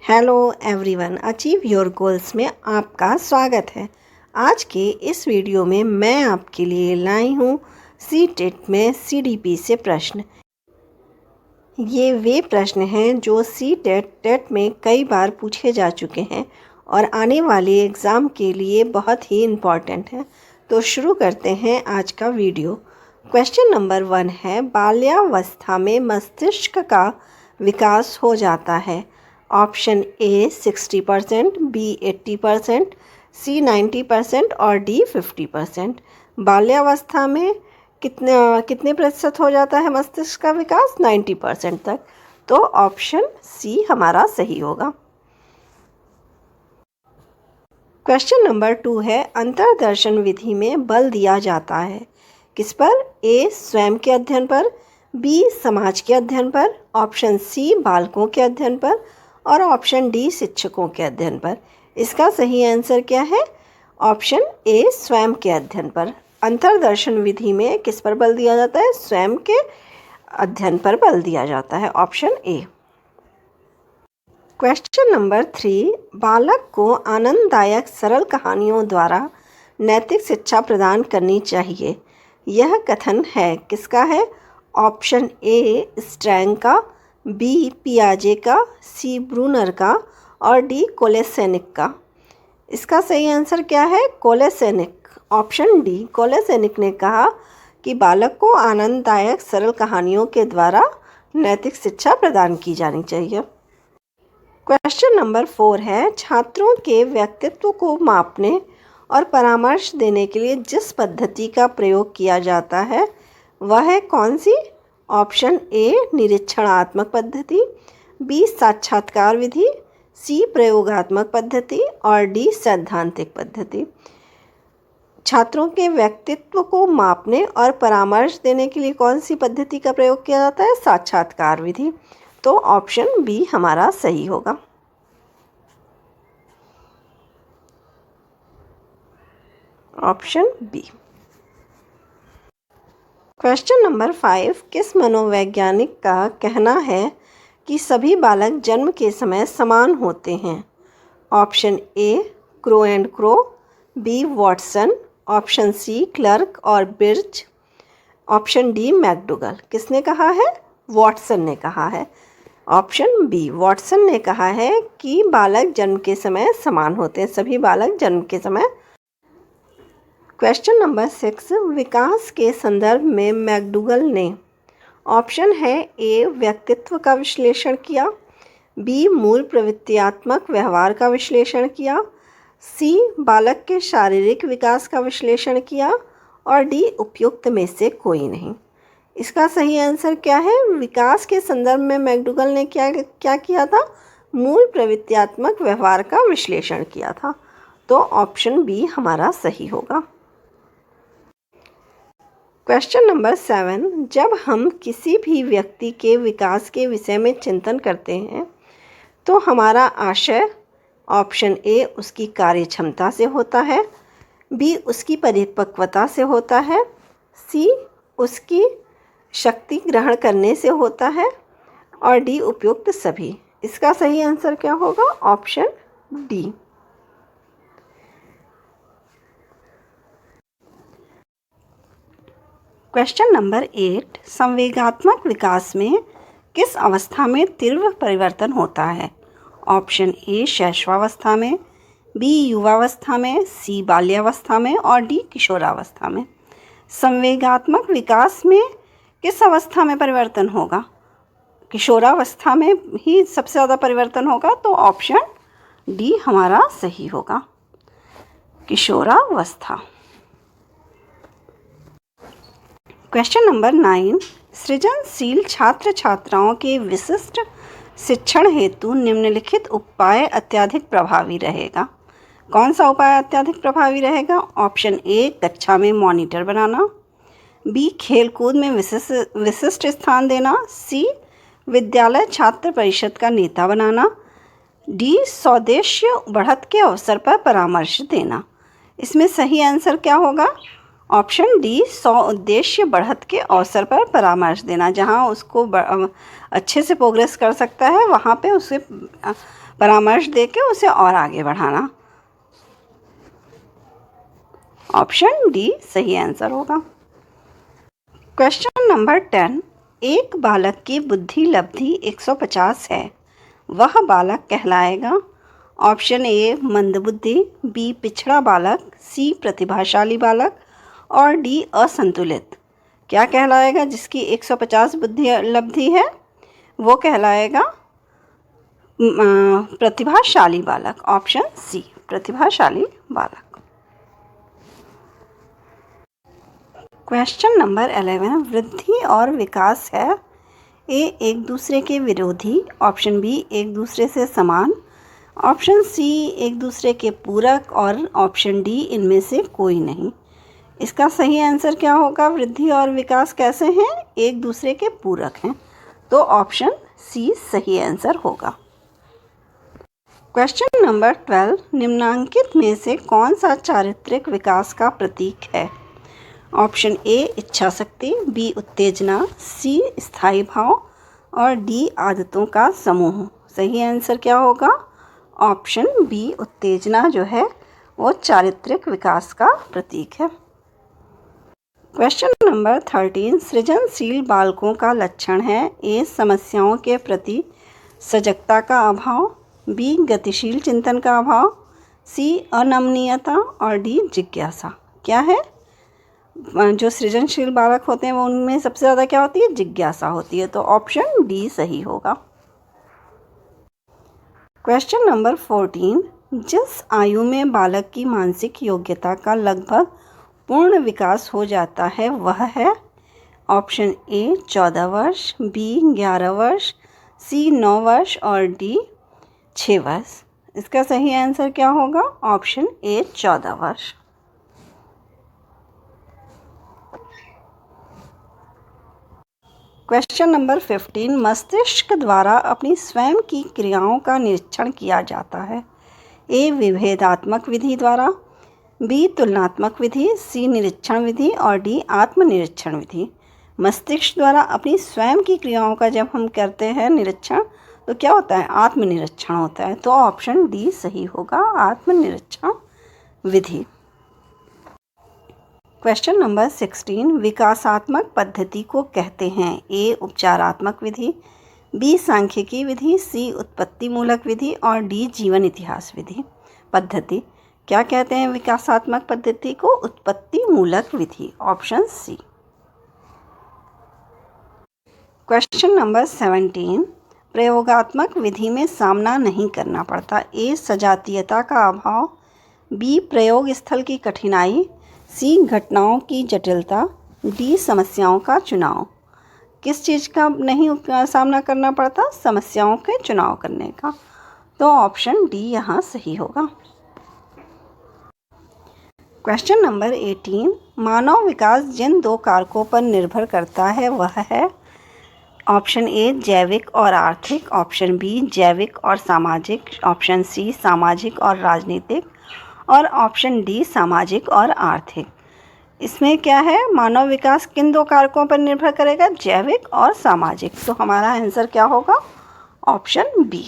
Hello everyone, achieve your goals में आपका स्वागत है। आज के इस वीडियो में मैं आपके लिए लाई हूँ सीटेट में सीडीपी से प्रश्न। ये वे प्रश्न हैं जो टेट में कई बार पूछे जा चुके हैं और आने वाले एग्ज़ाम के लिए बहुत ही इम्पॉर्टेंट हैं। तो शुरू करते हैं आज का वीडियो। क्वेश्चन नंबर 1 है, बाल्यावस्था में मस्तिष्क का विकास हो जाता है। ऑप्शन ए 60%, बी 80%, सी 90% और डी 50%। बाल्यावस्था में कितने प्रतिशत हो जाता है मस्तिष्क का विकास? 90% तक। तो ऑप्शन सी हमारा सही होगा। क्वेश्चन नंबर 2 है, अंतर्दर्शन विधि में बल दिया जाता है किस पर? ए स्वयं के अध्ययन पर, बी समाज के अध्ययन पर, ऑप्शन सी बालकों के अध्ययन पर और ऑप्शन डी शिक्षकों के अध्ययन पर। इसका सही आंसर क्या है? ऑप्शन ए स्वयं के अध्ययन पर। अंतर्दर्शन विधि में किस पर बल दिया जाता है? स्वयं के अध्ययन पर बल दिया जाता है। Option A. क्वेश्चन नंबर 3, बालक को आनंददायक सरल कहानियों द्वारा नैतिक शिक्षा प्रदान करनी चाहिए। यह कथन है किसका है? ऑप्शन ए स्ट्रैंग का, बी पियाजे का, सी ब्रूनर का और डी कोलेसेनिक का। इसका सही आंसर क्या है? कोलेसेनिक। ऑप्शन डी कोलेसेनिक ने कहा कि बालक को आनंददायक सरल कहानियों के द्वारा नैतिक शिक्षा प्रदान की जानी चाहिए। क्वेश्चन नंबर 4 है, छात्रों के व्यक्तित्व को मापने और परामर्श देने के लिए जिस पद्धति का प्रयोग किया जाता है वह है कौन सी? ऑप्शन ए निरीक्षणात्मक पद्धति, बी साक्षात्कार विधि, सी प्रयोगात्मक पद्धति और डी सैद्धांतिक पद्धति। छात्रों के व्यक्तित्व को मापने और परामर्श देने के लिए कौन सी पद्धति का प्रयोग किया जाता है? साक्षात्कार विधि। तो ऑप्शन बी हमारा सही होगा। Option B. क्वेश्चन नंबर 5, किस मनोवैज्ञानिक का कहना है कि सभी बालक जन्म के समय समान होते हैं? Option A Crow and Crow, B Watson, option C Clark और बिर्च, ऑप्शन डी मैकडूगल। किसने कहा है? वॉटसन ने कहा है। ऑप्शन बी वॉटसन ने कहा है कि बालक जन्म के समय समान होते हैं, सभी बालक जन्म के समय। क्वेश्चन नंबर 6, विकास के संदर्भ में मैकडूगल ने ऑप्शन है ए व्यक्तित्व का विश्लेषण किया, बी मूल प्रवृत्तियात्मक व्यवहार का विश्लेषण किया, सी बालक के शारीरिक विकास का विश्लेषण किया और डी उपयुक्त में से कोई नहीं। इसका सही आंसर क्या है? विकास के संदर्भ में मैकडूगल ने क्या किया था? मूल प्रवृत्तियात्मक व्यवहार का विश्लेषण किया था। तो ऑप्शन बी हमारा सही होगा। क्वेश्चन नंबर 7, जब हम किसी भी व्यक्ति के विकास के विषय में चिंतन करते हैं तो हमारा आशय ऑप्शन ए उसकी कार्य क्षमता से होता है, बी उसकी परिपक्वता से होता है, सी उसकी शक्ति ग्रहण करने से होता है और डी उपयुक्त सभी। इसका सही आंसर क्या होगा? Option D. क्वेश्चन नंबर 8, संवेगात्मक विकास में किस अवस्था में तीव्र परिवर्तन होता है? ऑप्शन ए शैशवावस्था में, बी युवावस्था में, सी बाल्यावस्था में और डी किशोरावस्था में। संवेगात्मक विकास में किस अवस्था में परिवर्तन होगा? किशोरावस्था में ही सबसे ज़्यादा परिवर्तन होगा। तो ऑप्शन डी हमारा सही होगा, किशोरावस्था। क्वेश्चन नंबर 9, सृजनशील छात्र छात्राओं के विशिष्ट शिक्षण हेतु निम्नलिखित उपाय अत्यधिक प्रभावी रहेगा। कौन सा उपाय अत्यधिक प्रभावी रहेगा? ऑप्शन ए कक्षा में मॉनिटर बनाना, बी खेलकूद में विशिष्ट स्थान देना, सी विद्यालय छात्र परिषद का नेता बनाना, डी स्वदेशी बढ़त के अवसर पर परामर्श देना। इसमें सही आंसर क्या होगा? ऑप्शन डी, सौ उद्देश्य बढ़त के अवसर पर परामर्श देना, जहां उसको अच्छे से प्रोग्रेस कर सकता है वहां पे उसे परामर्श देके उसे और आगे बढ़ाना। ऑप्शन डी सही आंसर होगा। क्वेश्चन नंबर 10, एक बालक की बुद्धि लब्धि 150 है, वह बालक कहलाएगा। ऑप्शन ए मंदबुद्धि, बी पिछड़ा बालक, सी प्रतिभाशाली बालक और डी असंतुलित। क्या कहलाएगा जिसकी 150 बुद्धि लब्धि है? वो कहलाएगा प्रतिभाशाली बालक। ऑप्शन सी प्रतिभाशाली बालक। क्वेश्चन नंबर 11, वृद्धि और विकास है। ए एक दूसरे के विरोधी, ऑप्शन बी एक दूसरे से समान, ऑप्शन सी एक दूसरे के पूरक और ऑप्शन डी इनमें से कोई नहीं। इसका सही आंसर क्या होगा? वृद्धि और विकास कैसे हैं? एक दूसरे के पूरक हैं, तो ऑप्शन सी सही आंसर होगा। क्वेश्चन नंबर 12, निम्नांकित में से कौन सा चारित्रिक विकास का प्रतीक है? ऑप्शन ए इच्छा शक्ति, बी उत्तेजना, सी स्थायी भाव और डी आदतों का समूह। सही आंसर क्या होगा? ऑप्शन बी उत्तेजना जो है वो चारित्रिक विकास का प्रतीक है। क्वेश्चन नंबर 13, सृजनशील बालकों का लक्षण है। ए समस्याओं के प्रति सजगता का अभाव, बी गतिशील चिंतन का अभाव, सी अनमनीयता और डी जिज्ञासा। क्या है? जो सृजनशील बालक होते हैं वो उनमें सबसे ज़्यादा क्या होती है? जिज्ञासा होती है, तो ऑप्शन डी सही होगा। क्वेश्चन नंबर 14, जिस आयु में बालक की मानसिक योग्यता का लगभग पूर्ण विकास हो जाता है वह है। ऑप्शन ए 14 वर्ष, बी 11 वर्ष, सी 9 वर्ष और डी 6 वर्ष। इसका सही आंसर क्या होगा? ऑप्शन ए 14 वर्ष। क्वेश्चन नंबर 15, मस्तिष्क द्वारा अपनी स्वयं की क्रियाओं का निरीक्षण किया जाता है। ए विभेदात्मक विधि द्वारा, बी तुलनात्मक विधि, सी निरीक्षण विधि और डी आत्मनिरीक्षण विधि। मस्तिष्क द्वारा अपनी स्वयं की क्रियाओं का जब हम करते हैं निरीक्षण तो क्या होता है? आत्मनिरीक्षण होता है, तो ऑप्शन डी सही होगा, आत्मनिरीक्षण विधि। क्वेश्चन नंबर 16, विकासात्मक पद्धति को कहते हैं। ए उपचारात्मक विधि, बी सांख्यिकी विधि, सी उत्पत्ति मूलक विधि और डी जीवन इतिहास विधि। पद्धति क्या कहते हैं विकासात्मक पद्धति को? उत्पत्ति मूलक विधि। Option C. क्वेश्चन नंबर 17, प्रयोगात्मक विधि में सामना नहीं करना पड़ता। ए सजातीयता का अभाव, बी प्रयोग स्थल की कठिनाई, सी घटनाओं की जटिलता, डी समस्याओं का चुनाव। किस चीज़ का नहीं सामना करना पड़ता? समस्याओं के चुनाव करने का, तो ऑप्शन डी यहाँ सही होगा। क्वेश्चन नंबर 18, मानव विकास जिन दो कारकों पर निर्भर करता है वह है। ऑप्शन ए जैविक और आर्थिक, ऑप्शन बी जैविक और सामाजिक, ऑप्शन सी सामाजिक और राजनीतिक और ऑप्शन डी सामाजिक और आर्थिक। इसमें क्या है? मानव विकास किन दो कारकों पर निर्भर करेगा? जैविक और सामाजिक, तो हमारा आंसर क्या होगा? Option B.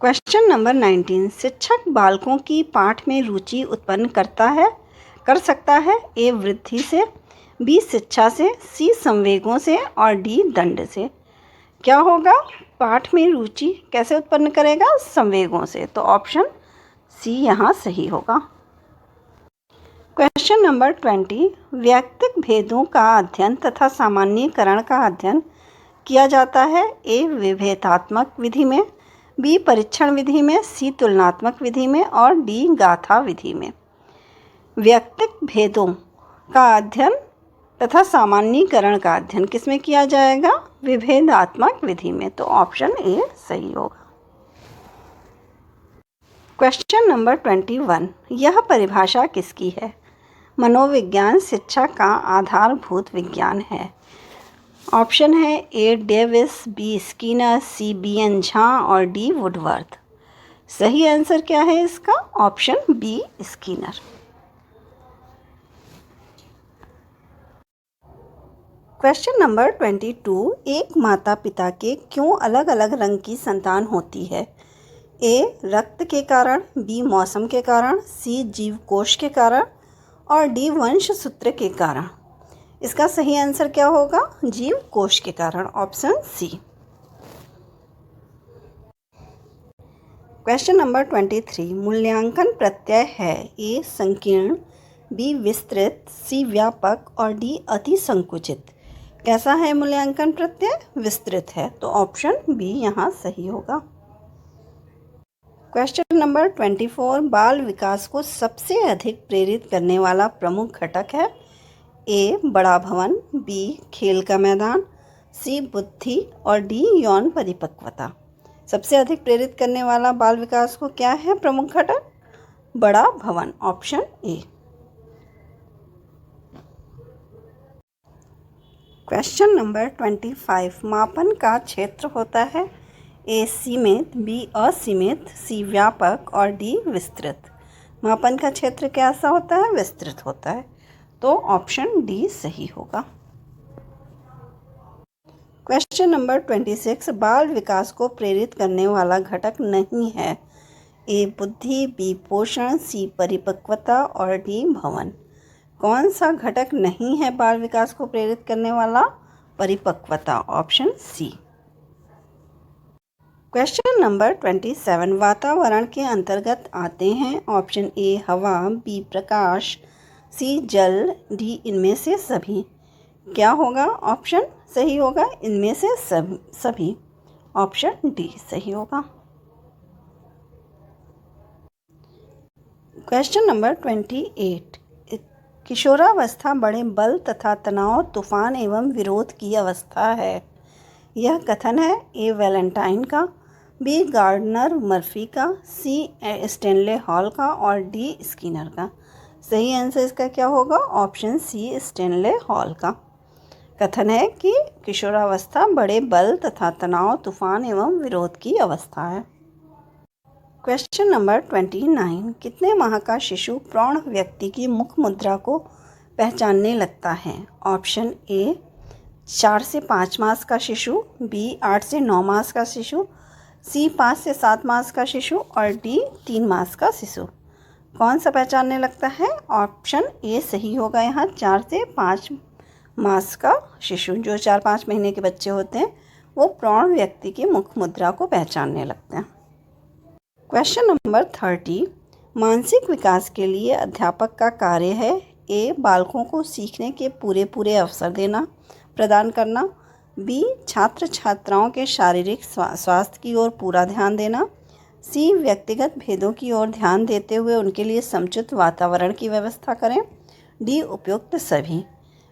क्वेश्चन नंबर 19, शिक्षक बालकों की पाठ में रुचि उत्पन्न कर सकता है। ए वृद्धि से, बी शिक्षा से, सी संवेगों से और डी दंड से। क्या होगा? पाठ में रुचि कैसे उत्पन्न करेगा? संवेगों से, तो ऑप्शन सी यहाँ सही होगा। क्वेश्चन नंबर 20, वैयक्तिक भेदों का अध्ययन तथा सामान्यीकरण का अध्ययन किया जाता है। ए विभेदात्मक विधि में, बी परीक्षण विधि में, सी तुलनात्मक विधि में और डी गाथा विधि में। वैयक्तिक भेदों का अध्ययन तथा सामान्यीकरण का अध्ययन किसमें किया जाएगा? विभेदात्मक विधि में, तो ऑप्शन ए सही होगा। क्वेश्चन नंबर 21, यह परिभाषा किसकी है? मनोविज्ञान शिक्षा का आधारभूत विज्ञान है। ऑप्शन है A Davis, B Skinner, C B N Jha और डी वुडवर्थ। सही आंसर क्या है इसका? Option B Skinner. Question number 22, एक माता पिता के क्यों अलग अलग रंग की संतान होती है? ए रक्त के कारण, बी मौसम के कारण, सी जीव कोश के कारण और डी वंश सूत्र के कारण। इसका सही आंसर क्या होगा? जीव कोश के कारण, ऑप्शन सी। क्वेश्चन नंबर 23, मूल्यांकन प्रत्यय है ए संकीर्ण, बी विस्तृत, सी व्यापक और डी अति संकुचित। कैसा है मूल्यांकन प्रत्यय? विस्तृत है, तो ऑप्शन बी यहाँ सही होगा। क्वेश्चन नंबर 24, बाल विकास को सबसे अधिक प्रेरित करने वाला प्रमुख घटक है ए बड़ा भवन, बी खेल का मैदान, सी बुद्धि और डी यौन परिपक्वता। सबसे अधिक प्रेरित करने वाला बाल विकास को क्या है प्रमुख घटक? बड़ा भवन, ऑप्शन ए। क्वेश्चन नंबर 25, मापन का क्षेत्र होता है ए सीमित, बी असीमित, सी व्यापक और डी विस्तृत। मापन का क्षेत्र कैसा होता है? विस्तृत होता है, तो ऑप्शन डी सही होगा। क्वेश्चन नंबर 26, बाल विकास को प्रेरित करने वाला घटक नहीं है ए बुद्धि, बी पोषण, सी परिपक्वता और डी भवन। कौन सा घटक नहीं है बाल विकास को प्रेरित करने वाला? परिपक्वता, ऑप्शन सी। क्वेश्चन नंबर 27, वातावरण के अंतर्गत आते हैं ऑप्शन ए हवा, बी प्रकाश, सी जल, डी इनमें से सभी। क्या होगा ऑप्शन सही होगा? इनमें से सभी, ऑप्शन डी सही होगा। क्वेश्चन नंबर 28, किशोरावस्था बड़े बल तथा तनाव, तूफान एवं विरोध की अवस्था है। यह कथन है ए वैलेंटाइन का, बी गार्डनर मर्फी का, सी स्टेनले हॉल का और डी स्किनर का। सही आंसर इसका क्या होगा? ऑप्शन सी स्टेनले हॉल का। कथन है कि किशोरावस्था बड़े बल तथा तनाव, तूफान एवं विरोध की अवस्था है। क्वेश्चन नंबर 29, कितने माह का शिशु प्रौढ़ व्यक्ति की मुख मुद्रा को पहचानने लगता है? ऑप्शन ए 4 से 5 मास का शिशु, बी 8 से 9 मास का शिशु, सी 5 से 7 मास का शिशु और डी 3 मास का शिशु। कौन सा पहचानने लगता है? ऑप्शन ए सही होगा यहाँ, 4 से 5 मास का शिशु। जो 4-5 महीने के बच्चे होते हैं वो प्रौढ़ व्यक्ति की मुख मुद्रा को पहचानने लगते हैं। क्वेश्चन नंबर 30, मानसिक विकास के लिए अध्यापक का कार्य है ए बालकों को सीखने के पूरे अवसर देना प्रदान करना, बी छात्र छात्राओं के शारीरिक स्वास्थ्य की ओर पूरा ध्यान देना, सी व्यक्तिगत भेदों की ओर ध्यान देते हुए उनके लिए समुचित वातावरण की व्यवस्था करें, डी उपयुक्त सभी।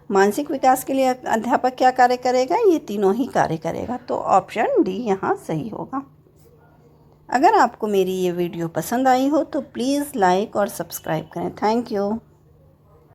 मानसिक विकास के लिए अध्यापक क्या कार्य करेगा? ये तीनों ही कार्य करेगा, तो ऑप्शन डी यहाँ सही होगा। अगर आपको मेरी ये वीडियो पसंद आई हो तो प्लीज़ लाइक और सब्सक्राइब करें। Thank you.